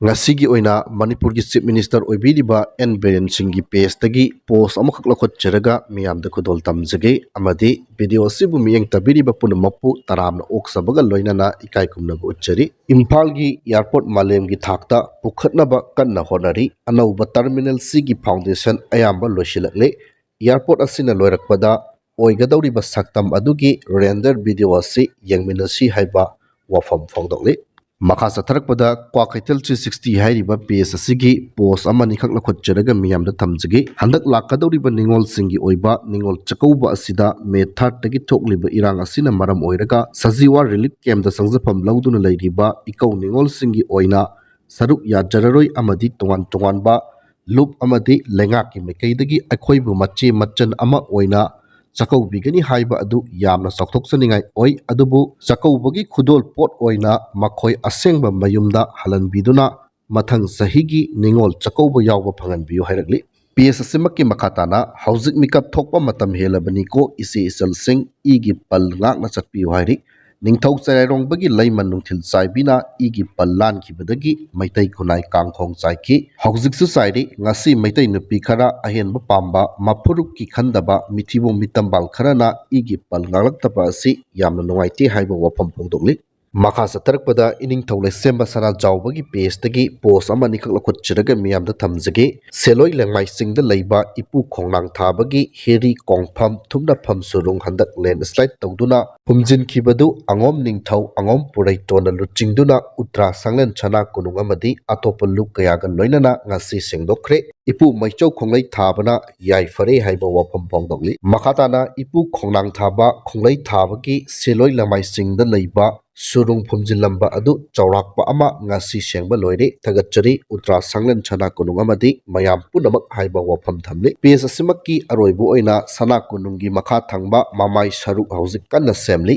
Ngasigi oina Manipurgi Chief Minister oibiriba N Biren Singhgi page post amakak lakhotjaraga miyamda khudol tamjage amadi video sibu miyeng tabiriba punamapu taramna oksabaga loinana ikai kumnabu uchari Imphal-gi airport malemgi thakta pukhatnaba kanna honari anauba terminal C-gi foundation ayamba loisilakle airport asina loirakpada oigadawriba saktam adugi render video asi yengminasi haiba wafam phongdokle Makha satharakpada Kwakaitel 360 hairiba page asigi post amani khak lakhotjaraga miyamda thamjage handak lakadawriba Ningol singgi oiba Ningol Chakoubei asida May 3 tagi thokliba irang asina marm oiraga sajiwa relief camp da sangjafam lauduna leiriba ikau Ningol singgi oina saruk yajararoi amadi tongan ba loop amadi lengaki mekaidagi akhoibu mache machan ama oina Chakoubei haiba adu yamna saktoksaningai oi adubu Chakoubei Khudol pot oina Makhoi Asengba Mayumda halanbiduna mathang sahigi Ningol Chakoubei yawba phanganbiyu hairakli PS simaki makatana hauzik mikap thokpa matam helabani ko isi isal sing igi pal ngakna chatpiyu hairi Ningthau Chairongbagi Leiman Nungthil Chaibina igi Pallan Kibadagi Maitai Kunai Kangkhong Chaiki Haujiksu Sairi Ngasi Maitai Nupi Khara Ahenba Pamba Mapuruk Ki Khandaba Mithibo Mitambal Kharana igi Pal Ngalaktaba Asi Yamna Nungaiti Haiba Wafam Phongdokli Makha satharakpada Iningthau Semba Sara Jawbagi page tagi post amani khak lakhotjaraga miyamda thamjage seloi lengmai singda leiba ipu khongnang thabagi Hairi kongpham thumna pham surung handak landslide touduna humjin khibadu angom ningthau angom purai tona luchingduna utra sanglen chana kunung amadi atopa luk kayaga loinana ngasi sengdokre ipu maichau khonglai thabana yai fare haiba wafam phongdokli makhatana ipu khongnang thaba khonglai thabagi seloi lengmai singda leiba surung phumjilamba adu chawrakpa ama ngasi sengba loire thagatchari utra sanglen chana kunung amadi mayam punamak haiba wafam thamle pes asimakki aroibu oina sana kunungi makha thangba mamai saruk hauzik kanna semli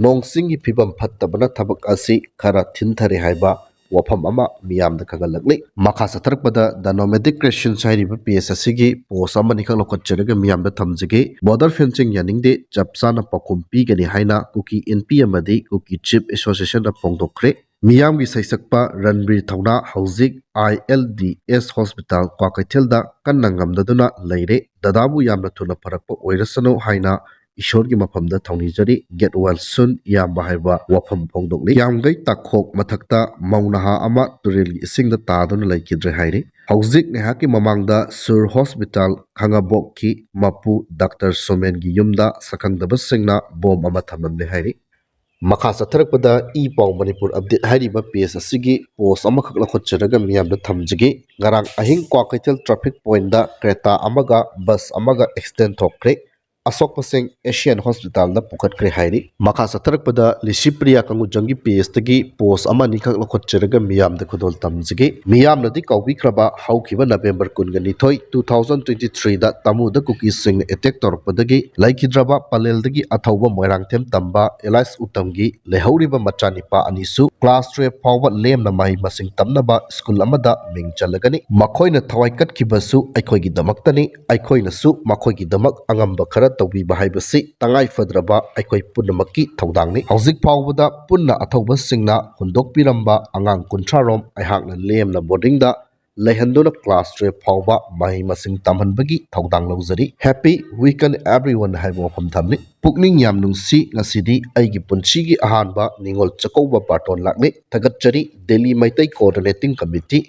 nongsingi phibam phattabana thabak asi khara thinthare haiba wafam ama miyamda khagalakle makha satharakpada the nomadic Christian hairiba pes asigi post amani khak lokotjaraga miyamda thamjage border fencing yaningde chapsana pakum pigani haina kuki NP amadi kuki chief association da phongdokre miyamgi saisakpa ranbir thauna hauzik ILDS hospital Kwakaitel-da kanna ngamdaduna leire dadabu yamna thuna pharakpa oirasano haina Ishorgi mafamda thaunijari get well soon yamba haiba wafam phongdokli yamgai takhok mathakta maunaha ama turelgi isingda taduna laikidre hairi hauzik nehaki mamangda sur hospital khangabokki mapu Dr. Somengi yumda sakangdabasingna bom ama thamamle hairi Makha satharakpada pau Manipur update hairiba page asigi post amakhak lakhotjaraga miyamda thamjage ngarang ahing Kwakaitel traffic point da kreta amaga bus amaga extend thokre Asok Paseng Asian Hospital da pukatkre hairi makha satharakpada Lisipriya Kangujangi page tagi post amani khak lakhotjaraga miyamda khudol tamjage miyamnadi kaubikraba haukhiba November 12 2023 da tamuda cookies sing attack torpadagi laikhidraba paleldagi athauba moirangthem tamba Elias Utamgi lehauriba machanipa anisu class 12 fawba lemna mai masing tamnaba school amada ming chalagani makhoina thawai katkibasu aikhoigi damaktani aikhoina su makhoigi damak angamba khara tawbiba haibasi tangai fadraba aikoi punamakki thaudangni hauzik fawbada punna athauba singna hundokpiramba angang kunthrarom aihakna lemna boarding da leihanduna class 12 fawba mai masing tamhanbagi thaudang lawjari happy weekend everyone haibo wafam thamni pukning yam nungsi ngasidi aigi punchigi ahanba Ningol Chakoubei baton lakne thagatchari Delhi Maitai Coordinating Committee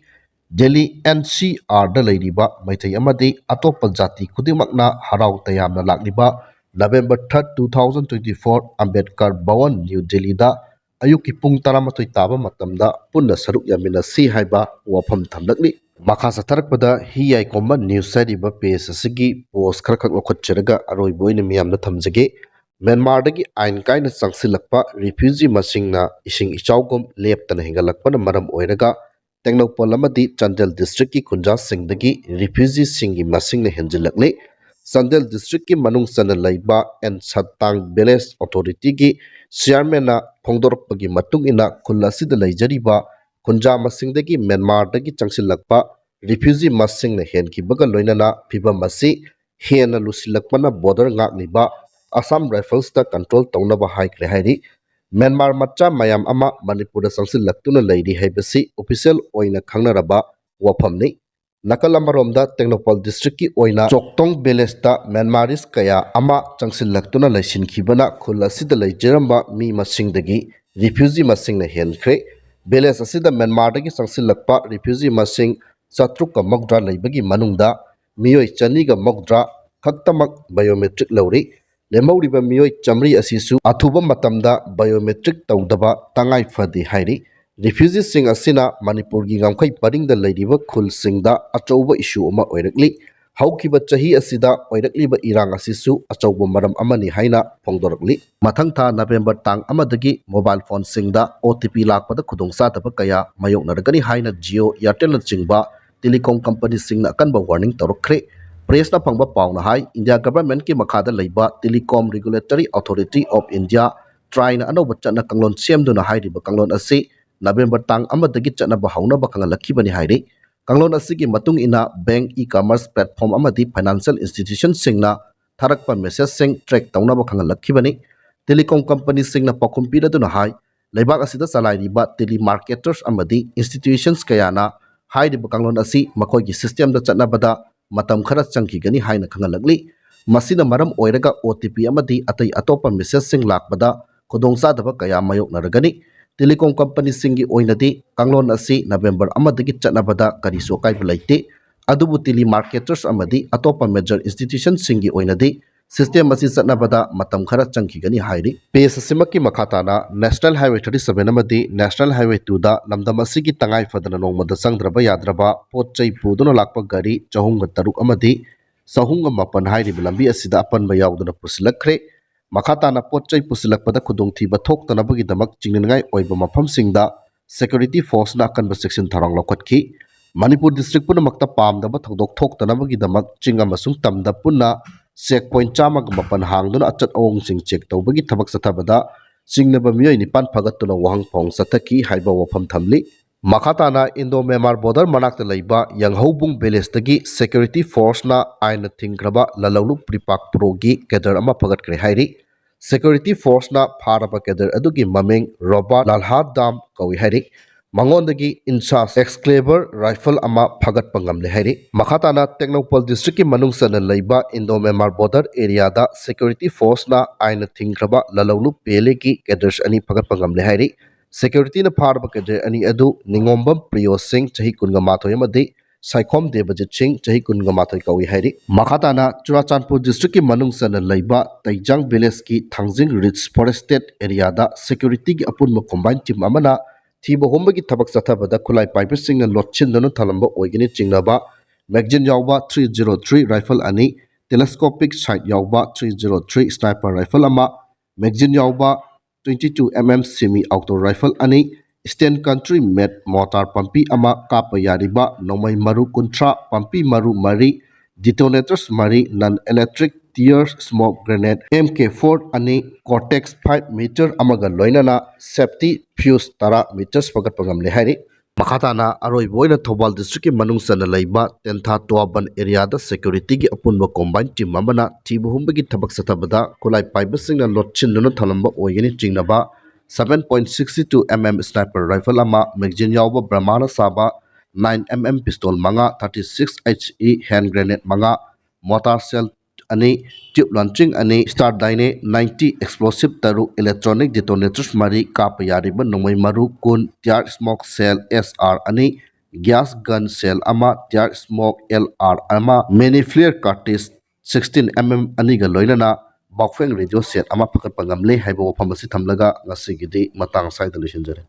Delhi NCR da leiriba maitai amadi atopa jati khudimakna harau tayamna lakliba November 3 2024 Ambedkar Bhawan New Delhi da ayuki pung 12 taba matamda punna saruk yaminasi haiba wafam thamlakni makha satharakpada hiyai komba news hairiba page asigi post kharkhak lokhotjaraga aroiboina miyamna thamjage Myanmar dagi ain kaina changsilakpa refugee masingna ising ichaugom leptana hingalakpana maram oiraga Tengnopol amadi Chandel district ki Kunja singdagi refugee singi masingna henjilakle Chandel district ki manung sana laiba and Satang village authority ki chairman na phongdorpagi matung ina khulasida laijariba Kunja masingdagi Myanmar dagi changsilakpa refugee masingna henkibaga loinana phibam asi hena lusilakpana border ngakliba Assam Rifles ta control taunaba haikre hairi Myanmar macha mayam ama Manipur sangsillaktuna leiri haibasi official oina khangnaraba wafamni. Nakal amaromda Technopole district ki oina Choktong village da Myanmaris kaya ama changsillaktuna laisinkhibana khul asida leijeramba mi masingdagi refugee masingna henkhre. Village asida Myanmar dagi changsilakpa refugee masing satruka mogdra leibagi manungda miyoi chaniga mogdra khaktamak biometric lauri. Lemaudiba miyoi chamri asisu athuba matamda biometric tawdaba tangai fadi hairi. Refugees sing asina Manipur gi ngamkhai paringda leiriba khul singda achouba issue ama oirakli. Haukiba chahi asida oirakliba irang asisu achouba maram amani haina phongdorakli. Mathang tha November tang amadagi mobile phone singda OTP lakpada khudongsadaba kaya mayoknaragani haina Jio Airtel na chingba telecom company singna akanba warning tawrakre. Press na pangba pauna hai India government ki makhada leiba Telecom Regulatory Authority of India try na ano bacha na kanglon siamduna hairiba kanglon asi November tang amadagi chana bahauna bakanga lakibani hairi. Kanglon asigi matung ina bank e-commerce platform amadi financial institution singna tharakpa message sing track tauna bakanga lakibani. Telecom company singna pakumpira duna hai leibak asida salairiba telemarketers amadi institutions kayana hairiba kanglon asi makhoi gi system da chana bada matam khara changkigani haina khangalagli. Masina maram oiraga OTP amadi atai atopa message sing lakbada khudongsadaba kaya mayoknaragani. Telecom company singi oinadi kanglon asi November amadagi chanabada kariso kai bulaite adubu telemarketers amadi atopa major institution singi oinadi system asi chanabada matam khara changkigani hairi. Page simaki makhatana National Highway 37 amadi National Highway 2 da lamdam asigi tangai fadana nongmada sangdraba yadraba potchai puduna lakpa gari chahunga taruk amadi sahunga mapan hairi lambi asida apanba yauduna pusilakre. Makhatana potchai pusilakpada khudongthiba thoktanabagi damak chingningai oiba mafamsingda security force na akanba section tharang lokhatki. Manipur district puna makta pamdaba thodok thoktanabagi damak chinga masung tamda puna checkpoint chamaga mapan hangduna achat awong sing check tawbagi thabak sathabada chingnaba miyoi nipan phagatuna wahang phong sathaki haiba wafam thamli. Makhatana Indo Myanmar border manakta leiba Yanghaubung village tagi security force na aina thingraba lalawlu pripak progi kedar ama phagat kre hairi. Security force na pharaba kedar adugi maming Roba Lalhad Dam kawi hairi. Mangondagi Inchas Excalibur rifle ama phagat pangam le hairi. Makhatana Technopole district ki manungsana leiba Indo Myanmar border area da security force na aina thingraba lalawlu pele ki kedars ani phagat pangam le hairi. Security na pharba kedre ani adu Ningombam Priyo Singh chahi kunga mathoi amadi Saikhom Debajit Singh chahi kunga mathoi kawi hairi. Makhatana Churachandpur district ki manungsana leiba Taijang village ki Thangjing Ridge Forested area da security ki apunma combined team amana thiba homba ki thabak sathabada khulai paipa singna lotchindana thalamba oigini chingnaba magazine yawba 303 rifle ani telescopic sight yawba 303 sniper rifle ama magazine yawba 22mm semi auto rifle ani stand country made mortar pampi ama kapa yariba nomai maru kuntra pampi maru mari detonators mari non electric tear smoke grenade MK4 ani cortex 5 meter amaga loinana safety fuse tara meters pagat pagam le hari. Makhatana aroiba Thobal district ki manungsana leiba Tentha Tuaban area da security ki apunba combined team amana thibuhumba ki thabak sathabada kulai paibasingna lotchinduna thalamba oigini chingnaba 7.62mm sniper rifle ama magazine yawba Brahmana Saba 9mm pistol manga 36 HE hand grenade manga mortar shell ani tube launching ani start daine 90 explosive taru electronic detonators mari kapa yariba nomai maru kun tiar smoke cell SR ani gas gun cell ama tiar smoke LR ama many flare cartridge 16mm ani ga loinana bakfeng radio set ama phakat pangam le haibo phamasi thamlaga ngasigidi matang sai da lusinjare.